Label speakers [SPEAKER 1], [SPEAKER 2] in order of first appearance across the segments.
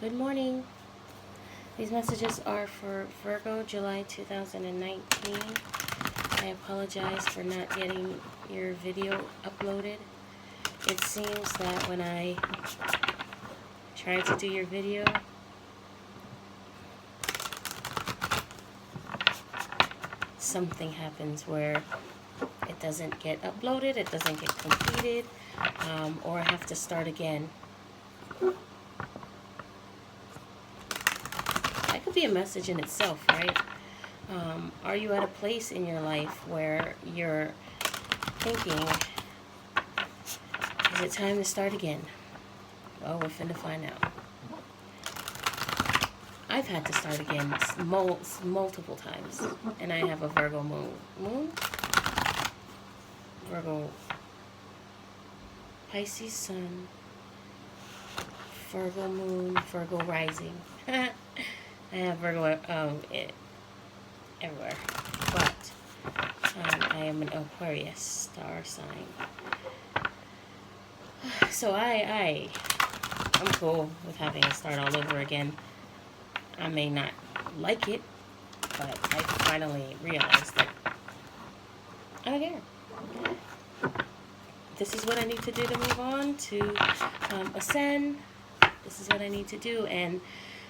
[SPEAKER 1] Good morning. These messages are for Virgo July 2019. I apologize for not getting your video uploaded. It seems that when I try to do your video, something happens where it doesn't get uploaded, it doesn't get completed, or I have to start again. That could be a message in itself, right? Are you at a place in your life where you're thinking, is it time to start again? Well, we're finna find out. I've had to start again multiple times, and I have a Virgo moon, Virgo, Pisces sun, Virgo moon, Virgo rising. I have Virgo everywhere, but I am an Aquarius star sign. So I'm cool with having to start all over again. I may not like it, but I finally realized that I don't care. This is what I need to do to move on, to ascend. This is what I need to do. And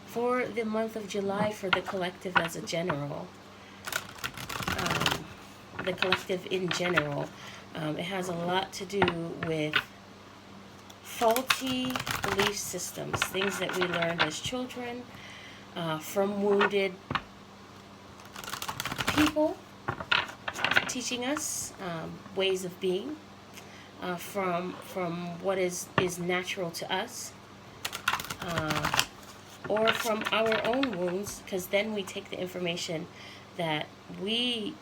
[SPEAKER 1] for the month of July, for the collective as a general, the collective in general, it has a lot to do with faulty belief systems, things that we learned as children, from wounded people teaching us ways of being, from what is natural to us, or from our own wounds, because then we take the information that we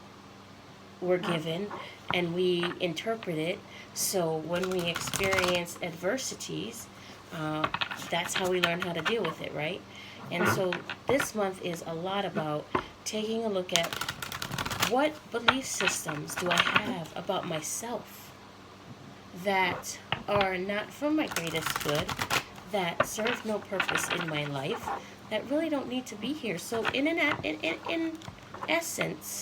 [SPEAKER 1] were given and we interpret it. So when we experience adversities, that's how we learn how to deal with it, right? And so this month is a lot about taking a look at what belief systems do I have about myself that are not for my greatest good, that serve no purpose in my life, that really don't need to be here. So in essence,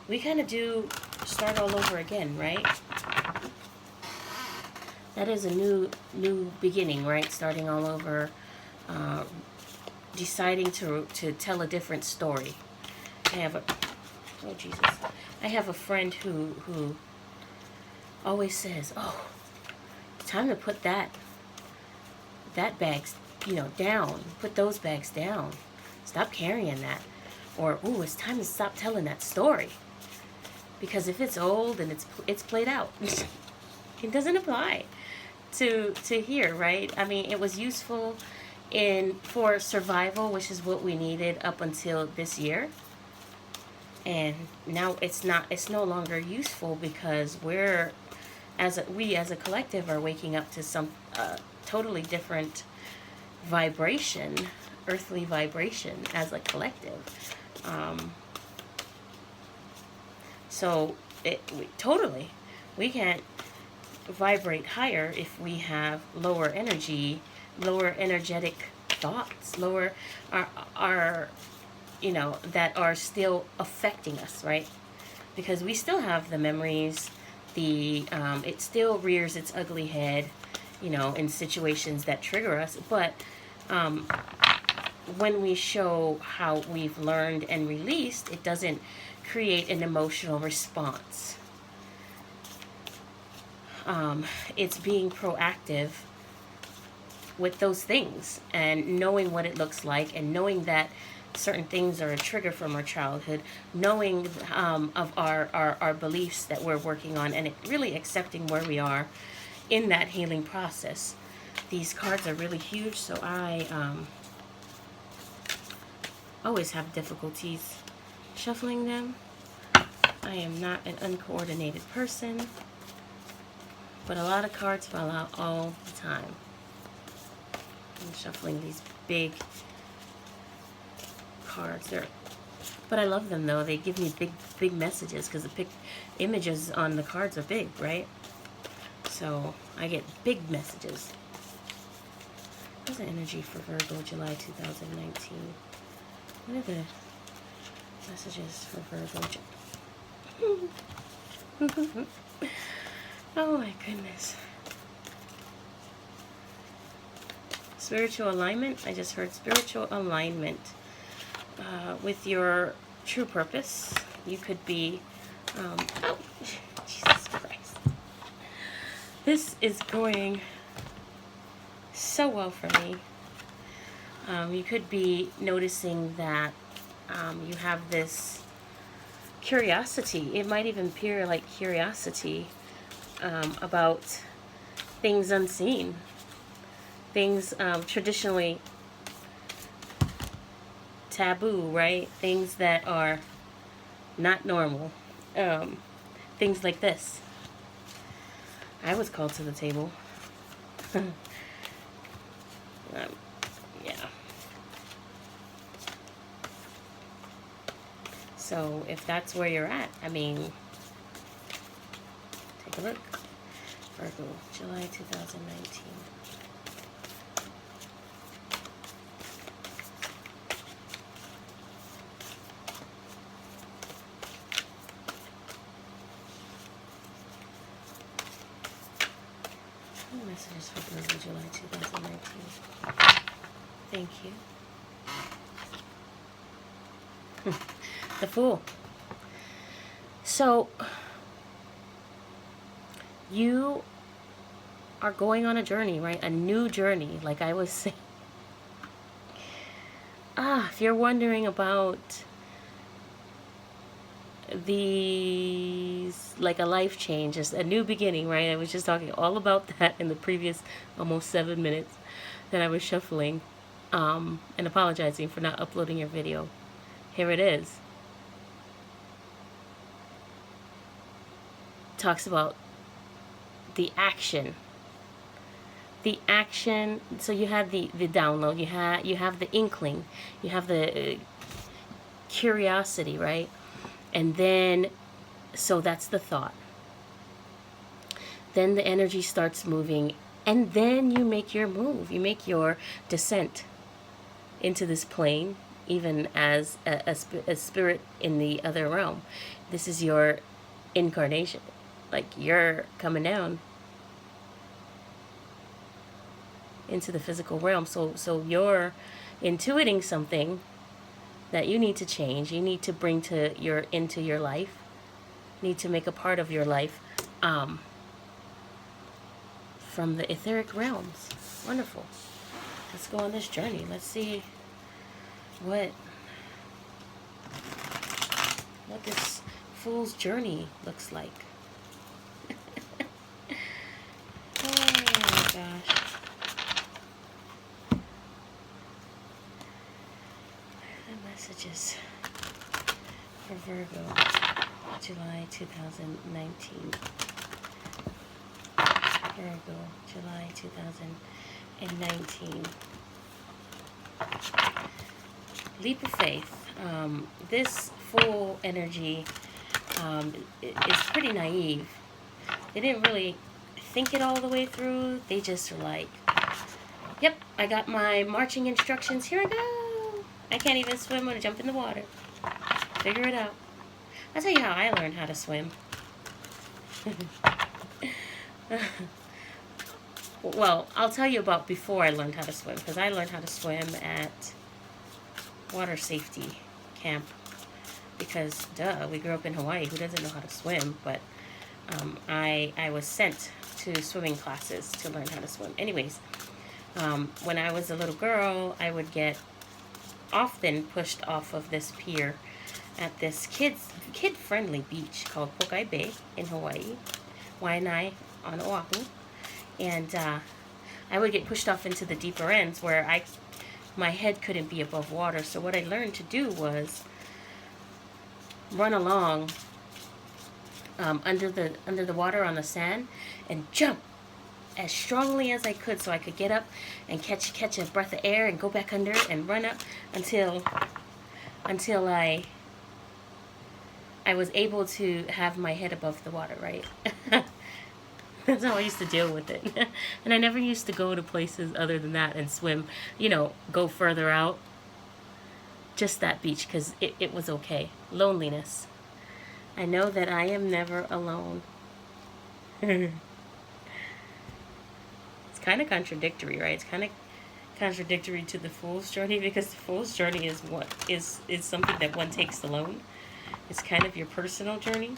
[SPEAKER 1] we kind of do start all over again, right? That is a new beginning, right? Starting all over, deciding to tell a different story. I have a friend who always says, "Oh, it's time to put that bags, down. Put those bags down. Stop carrying that." Or, "Ooh, it's time to stop telling that story. Because if it's old and it's played out, it doesn't apply to here, right? I mean, it was useful for survival, which is what we needed up until this year. And now it's no longer useful because we as a collective are waking up to some totally different vibration, earthly vibration as a collective. So we can't vibrate higher if we have lower energy, lower energetic thoughts, lower our that are still affecting us, right? Because we still have the memories, it still rears its ugly head, in situations that trigger us. But when we show how we've learned and released, it doesn't create an emotional response. It's being proactive with those things and knowing what it looks like, and knowing that certain things are a trigger from our childhood, knowing of our beliefs that we're working on, and really accepting where we are in that healing process. These cards are really huge, so I always have difficulties shuffling them. I am not an uncoordinated person, but a lot of cards fall out all the time. I'm shuffling these big cards. But I love them though. They give me big messages because the images on the cards are big, right? So I get big messages. the energy for Virgo July 2019? What are the messages for Virgo? Oh my goodness. Spiritual alignment. I just heard spiritual alignment with your true purpose. You could be, oh, Jesus Christ. This is going so well for me. You could be noticing that you have this curiosity. It might even appear like curiosity about things unseen, things traditionally taboo, right? Things that are not normal. Things like this. I was called to the table. Yeah. So if that's where you're at, I mean, take a look. Virgo, July 2019. Messages for Virgo, July 2019. Thank you. The Fool. So, you are going on a journey, right? A new journey, like I was saying. If you're wondering about these, like a life change, just a new beginning, right? I was just talking all about that in the previous almost 7 minutes that I was shuffling and apologizing for not uploading your video. Here it is. Talks about the action. The action. So you had the download, you have the inkling, you have the curiosity, right? And then, so that's the thought. Then the energy starts moving, and then you make your move. You make your descent into this plane, even as a spirit in the other realm. This is your incarnation. Like, you're coming down into the physical realm. So you're intuiting something that you need to change, you need to bring into your life, need to make a part of your life from the etheric realms. Wonderful. Let's go on this journey. Let's see what this Fool's journey looks like. Oh my gosh. Messages for Virgo, July 2019. Virgo, July 2019. Leap of faith. This Fool energy is pretty naive. They didn't really think it all the way through. They just were like, yep, I got my marching instructions. Here I go. I can't even swim when I jump in the water. Figure it out. I'll tell you how I learned how to swim. Well, I'll tell you about before I learned how to swim, because I learned how to swim at water safety camp. Because, duh, we grew up in Hawaii. Who doesn't know how to swim? But I was sent to swimming classes to learn how to swim. Anyways, when I was a little girl, I would get often pushed off of this pier at this kid-friendly beach called Pokai Bay in Hawaii, Waianae on Oahu, and I would get pushed off into the deeper ends where my head couldn't be above water. So what I learned to do was run along under the water on the sand and jump as strongly as I could, so I could get up and catch a breath of air and go back under and run up until I was able to have my head above the water, right? That's how I used to deal with it. And I never used to go to places other than that and swim, go further out. Just that beach, because it was okay. Loneliness. I know that I am never alone. It's kind of contradictory, right? It's kind of contradictory to the Fool's Journey, because the Fool's Journey is something that one takes alone. It's kind of your personal journey.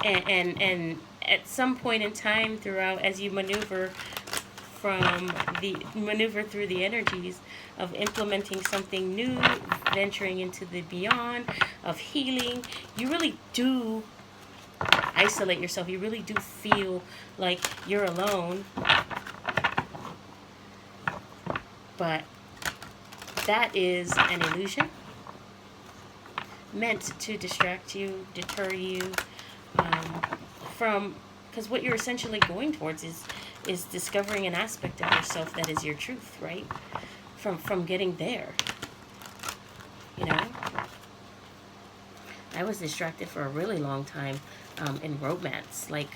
[SPEAKER 1] And at some point in time throughout, as you maneuver through the energies of implementing something new, venturing into the beyond, of healing, you really do isolate yourself. You really do feel like you're alone. But that is an illusion meant to distract you, deter you from, because what you're essentially going towards is discovering an aspect of yourself that is your truth, right? From getting there, I was distracted for a really long time in romance. Like,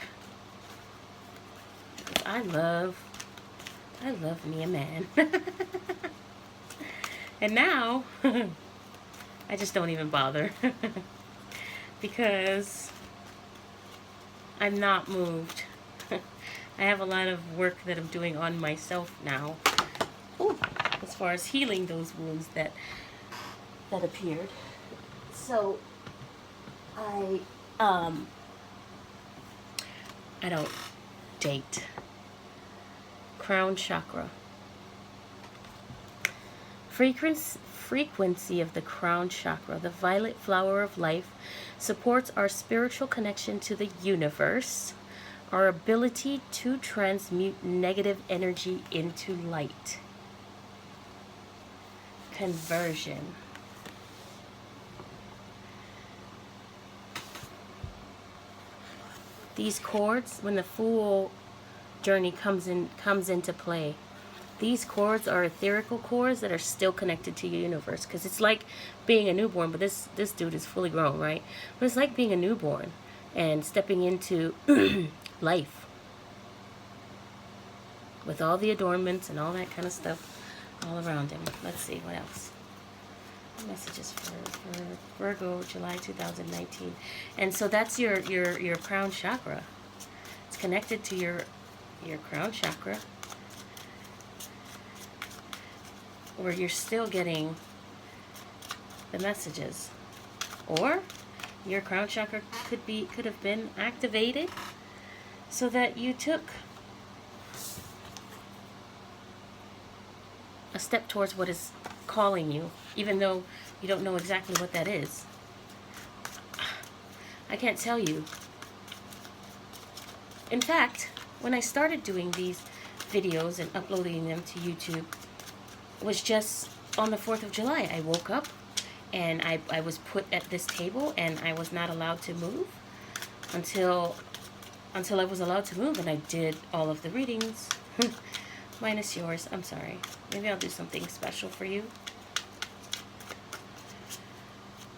[SPEAKER 1] I love me a man. And now I just don't even bother because I'm not moved. I have a lot of work that I'm doing on myself now. Ooh, as far as healing those wounds that appeared. So I don't date. Crown chakra. Frequency of the crown chakra, the violet flower of life, supports our spiritual connection to the universe, our ability to transmute negative energy into light. Conversion. These chords, when the Fool Journey comes into play, these chords are etherical chords that are still connected to your universe. Because it's like being a newborn, but this dude is fully grown, right? But it's like being a newborn and stepping into life with all the adornments and all that kind of stuff all around him. Let's see, what else? Messages for Virgo, July 2019. And so that's your crown chakra. It's connected to your crown chakra, where you're still getting the messages, or your crown chakra could have been activated so that you took a step towards what is calling you, even though you don't know exactly what that is. I can't tell you. In fact, when I started doing these videos and uploading them to YouTube, it was just on the 4th of July. I woke up and I was put at this table and I was not allowed to move until I was allowed to move, and I did all of the readings. Minus yours. I'm sorry. Maybe I'll do something special for you.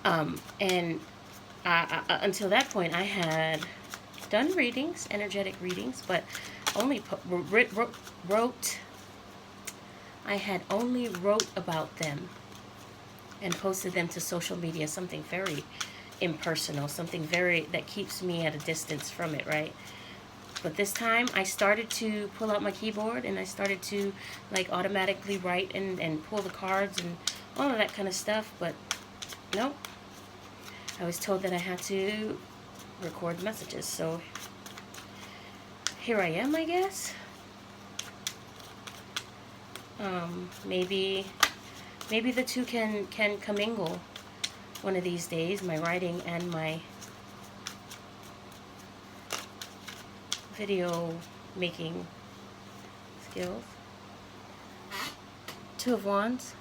[SPEAKER 1] And until that point, I had done readings, energetic readings, but only I had only wrote about them and posted them to social media, something very impersonal, something that keeps me at a distance from it, right? But this time I started to pull out my keyboard and I started to like automatically write and pull the cards and all of that kind of stuff. But nope. I was told that I had to record messages. So here I am, I guess. Maybe the two can commingle one of these days, my writing and my video making skills. Two of Wands.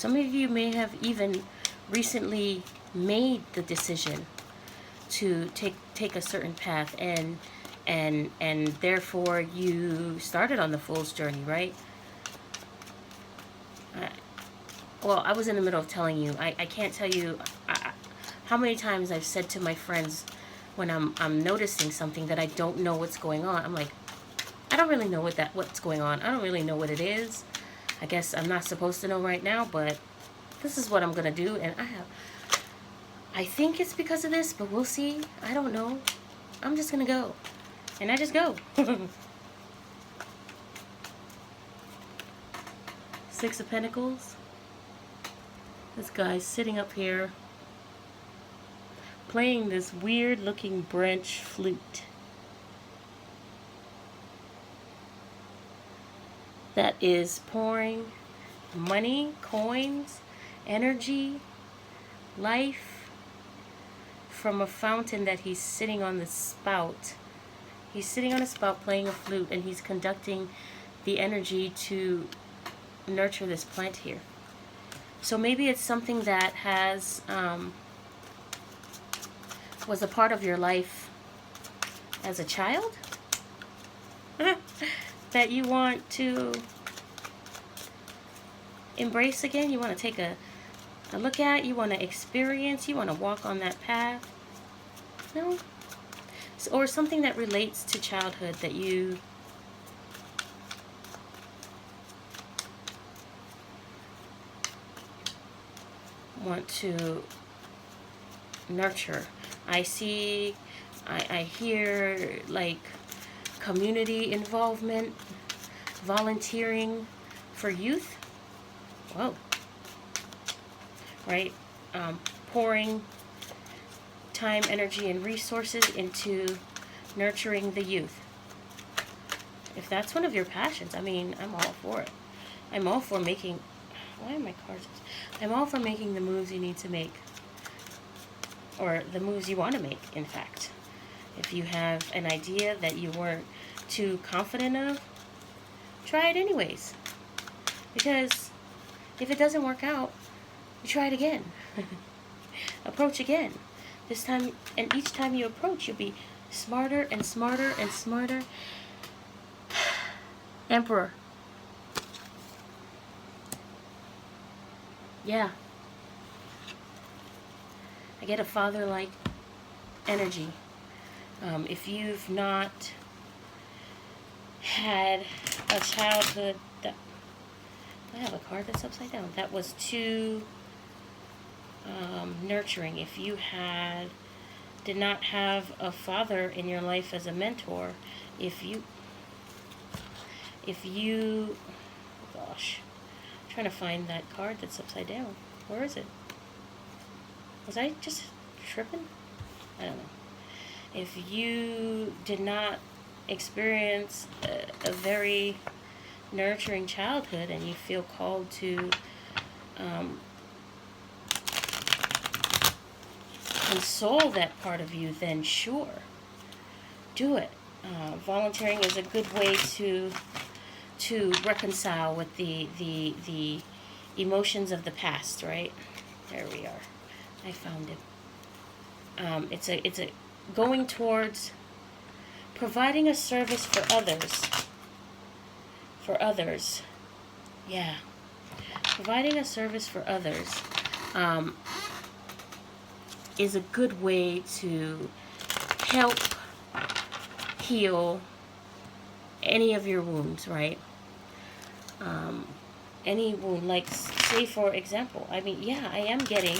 [SPEAKER 1] Some of you may have even recently made the decision to take a certain path, and therefore you started on the fool's journey, right? Well, I was in the middle of telling you. I can't tell you how many times I've said to my friends when I'm noticing something that I don't know what's going on. I'm like, I don't really know what's going on. I don't really know what it is. I guess I'm not supposed to know right now, but this is what I'm gonna do, and I think it's because of this, but we'll see. I don't know. I'm just gonna go, and I just go. Six of Pentacles. This guy's sitting up here playing this weird looking branch flute that is pouring money, coins, energy, life from a fountain that he's sitting on the spout. He's sitting on a spout playing a flute, and he's conducting the energy to nurture this plant here. So maybe it's something that has was a part of your life as a child that you want to embrace again. You want to take a look at, you want to experience, you want to walk on that path. No? Or something that relates to childhood that you want to nurture. I hear like community involvement, volunteering for youth. Whoa. Right? Pouring time, energy, and resources into nurturing the youth. If that's one of your passions, I mean, I'm all for it. I'm all for making... Why are my cards... I'm all for making the moves you need to make. Or the moves you want to make, in fact. If you have an idea that you weren't too confident of, try it anyways. Because if it doesn't work out, you try it again. Approach again. This time, and each time you approach, you'll be smarter and smarter and smarter. Emperor. Yeah. I get a father-like energy. If you've not had a childhood that... I have a card that's upside down. That was too nurturing. If you did not have a father in your life as a mentor, if you... Gosh. I'm trying to find that card that's upside down. Where is it? Was I just tripping? I don't know. If you did not experience a very nurturing childhood and you feel called to console that part of you, then sure, do it. Volunteering is a good way to reconcile with the emotions of the past, right? There we are. I found it. It's a going towards providing a service for others. For others. Yeah. Providing a service for others is a good way to help heal any of your wounds, right? Any wound, like, say for example, I mean, yeah, I am getting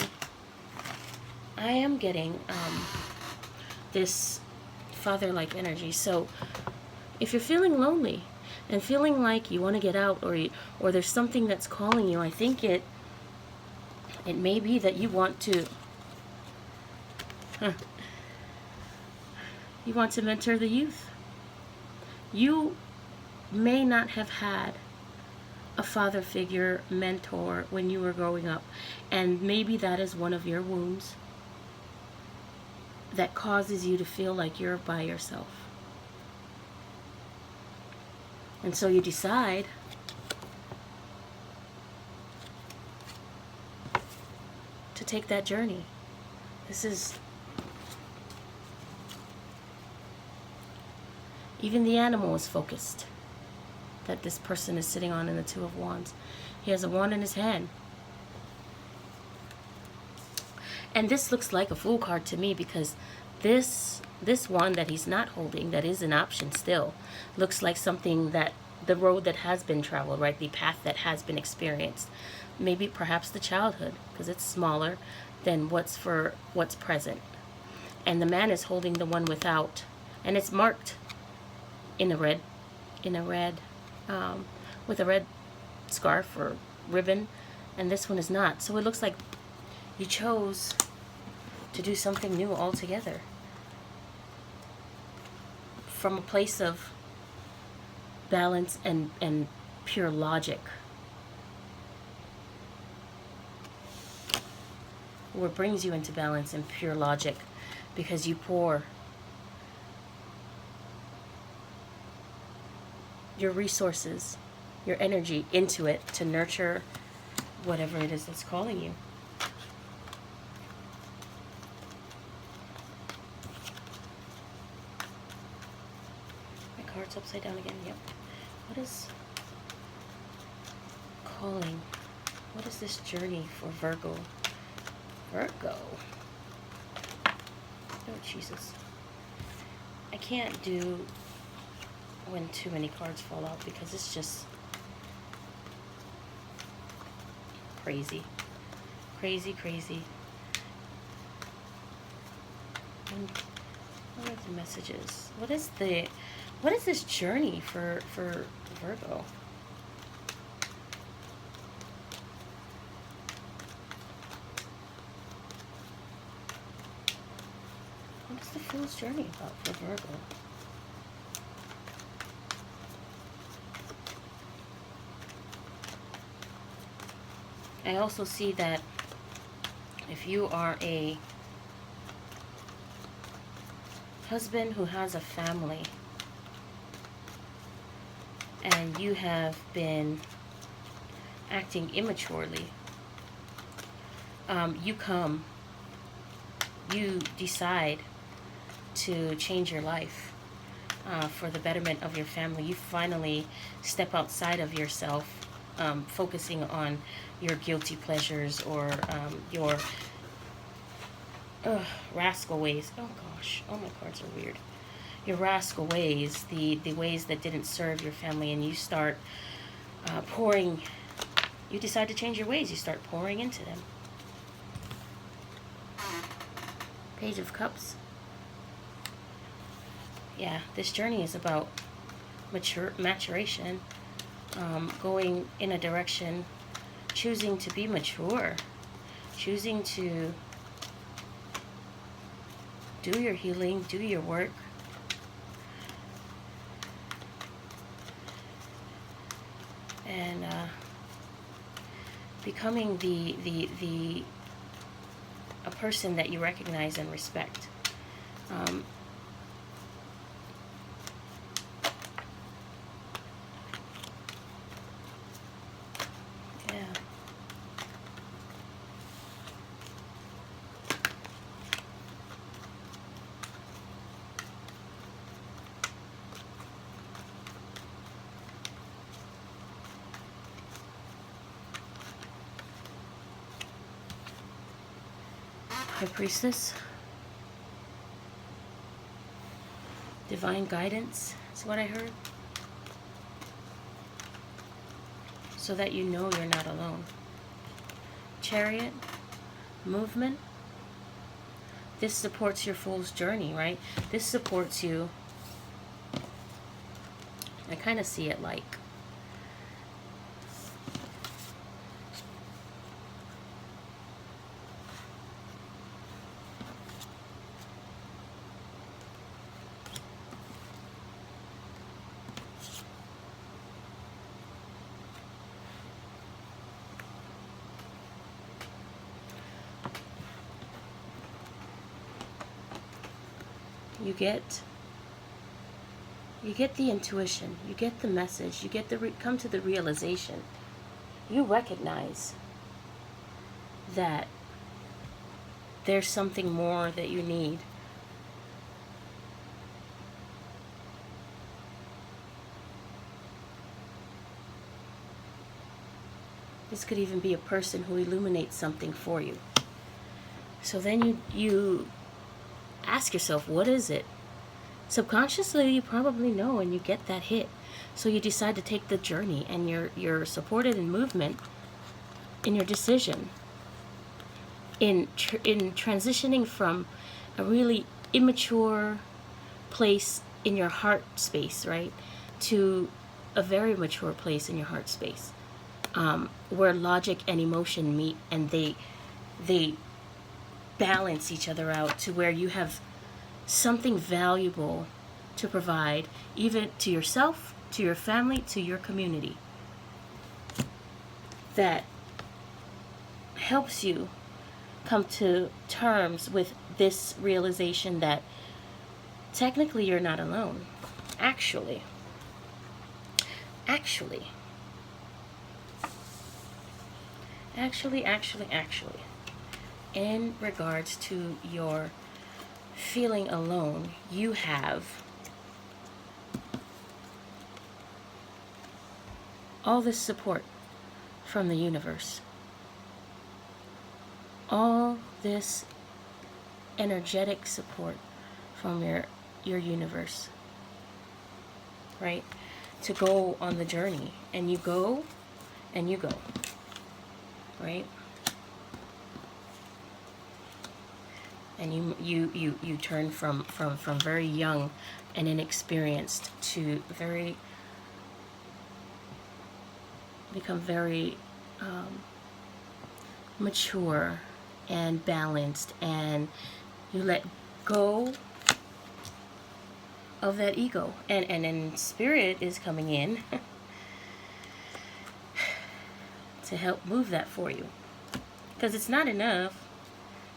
[SPEAKER 1] this father-like energy. So if you're feeling lonely and feeling like you want to get out, or there's something that's calling you, I think it may be that you want to you want to mentor the youth. You may not have had a father figure mentor when you were growing up, and maybe that is one of your wounds that causes you to feel like you're by yourself. And so you decide take that journey. This is... Even the animal is focused that this person is sitting on in the Two of Wands. He has a wand in his hand. And this looks like a Fool card to me, because this wand that he's not holding, that is an option still, looks like something that the road that has been traveled, right? The path that has been experienced. Maybe perhaps the childhood, because it's smaller than what's present. And the man is holding the one without, and it's marked in a red, with a red scarf or ribbon, and this one is not. So it looks like you chose to do something new altogether, from a place of balance and pure logic. What brings you into balance and pure logic, because you pour your resources, your energy into it to nurture whatever it is that's calling you. My card's upside down again. Yep. What is calling? What is this journey for Virgo? Virgo. Oh, Jesus. I can't do when too many cards fall out, because it's just crazy. Crazy. And what are the messages? What is this journey for Virgo? What is the Fool's journey about for Virgo? I also see that if you are a husband who has a family and you have been acting immaturely, you decide to change your life for the betterment of your family. You finally step outside of yourself, focusing on your guilty pleasures or your rascal ways. Oh gosh, all my cards are weird. Your rascal ways, the ways that didn't serve your family, and you start pouring. You decide to change your ways. You start pouring into them. Page of Cups. Yeah, this journey is about maturation, going in a direction, choosing to be mature, choosing to do your healing, do your work. And becoming a person that you recognize and respect. Yeah. High Priestess. Divine guidance is what I heard. So that you know you're not alone. Chariot. Movement. This supports your Fool's journey, right? This supports you. I kind of see it like you get the intuition, you get the message, you get come to the realization. You recognize that there's something more that you need. This could even be a person who illuminates something for you. So then you ask yourself, what is it? Subconsciously, you probably know, and you get that hit. So you decide to take the journey, and you're supported in movement, in your decision, in transitioning from a really immature place in your heart space, right, to a very mature place in your heart space, where logic and emotion meet, and they balance each other out to where you have something valuable to provide, even to yourself, to your family, to your community, that helps you come to terms with this realization that technically you're not alone. Actually, in regards to your feeling alone, you have all this support from the universe. All this energetic support from your universe, right? To go on the journey. And you go, right? And you turn from very young and inexperienced to become very mature and balanced, and you let go of that ego, and then spirit is coming in to help move that for you, because it's not enough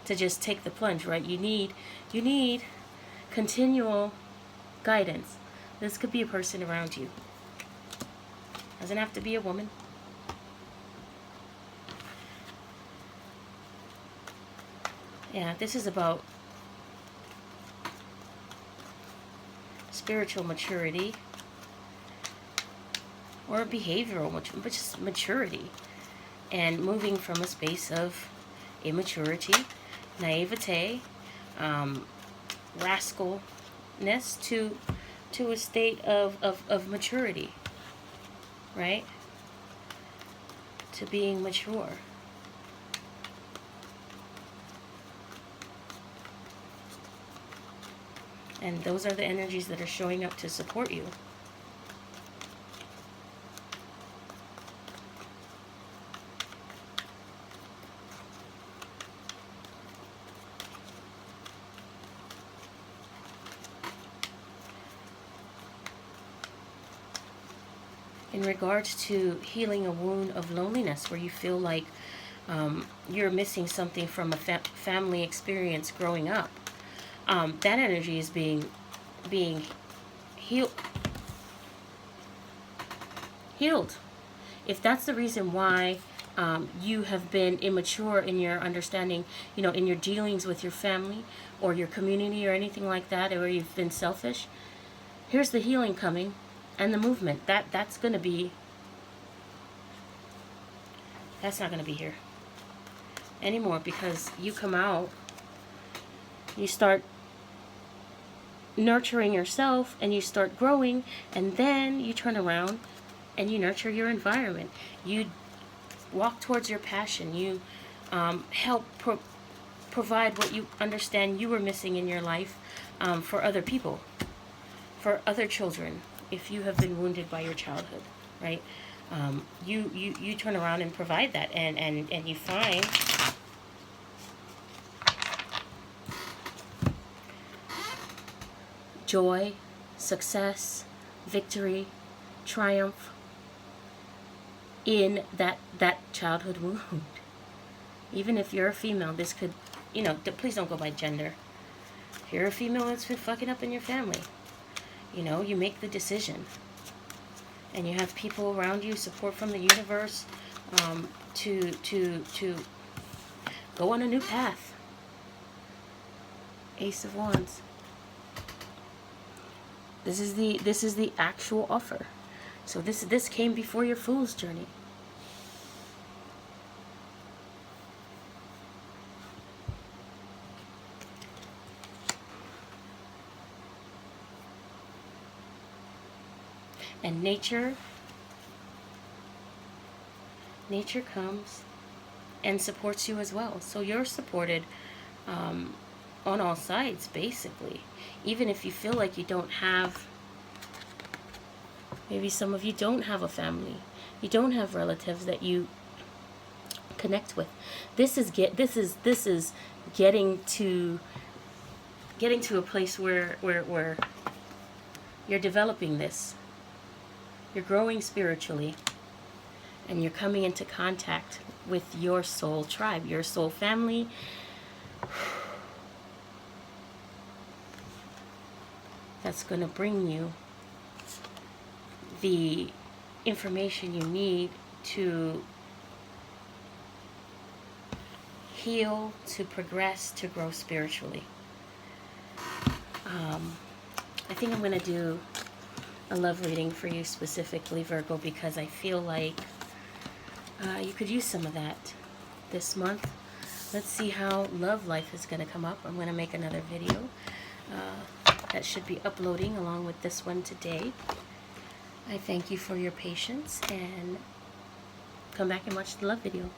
[SPEAKER 1] to just take the plunge, right? You need continual guidance. This could be a person around you. Doesn't have to be a woman. Yeah, this is about spiritual maturity or behavioral maturity, but just maturity, and moving from a space of immaturity, naivete, rascalness to a state of maturity, right? To being mature. And those are the energies that are showing up to support you. In regards to healing a wound of loneliness, where you feel like you're missing something from a family experience growing up, that energy is being healed. If that's the reason why you have been immature in your understanding, in your dealings with your family or your community or anything like that, or you've been selfish, here's the healing coming, and the movement. That's not going to be here anymore, because you come out, you start nurturing yourself, and you start growing, and then you turn around and you nurture your environment. You walk towards your passion. You help provide what you understand you were missing in your life for other people, for other children, if you have been wounded by your childhood, right? You turn around and provide that, and you find joy, success, victory, triumph in that childhood wound. Even if you're a female, this could, please don't go by gender. If you're a female that's been fucking up in your family, you make the decision, and you have people around you, support from the universe, to go on a new path, Ace of Wands. This is the actual offer. So this came before your Fool's journey. And nature comes and supports you as well. So you're supported on all sides, basically. Even if you feel like you don't have, maybe some of you don't have a family, you don't have relatives that you connect with. This is getting to a place where you're developing this. You're growing spiritually, and you're coming into contact with your soul tribe, your soul family. That's going to bring you the information you need to heal, to progress, to grow spiritually. I think I'm going to do a love reading for you specifically, Virgo, because I feel like you could use some of that this month. Let's see how love life is going to come up. I'm going to make another video that should be uploading along with this one today. I thank you for your patience, and come back and watch the love video.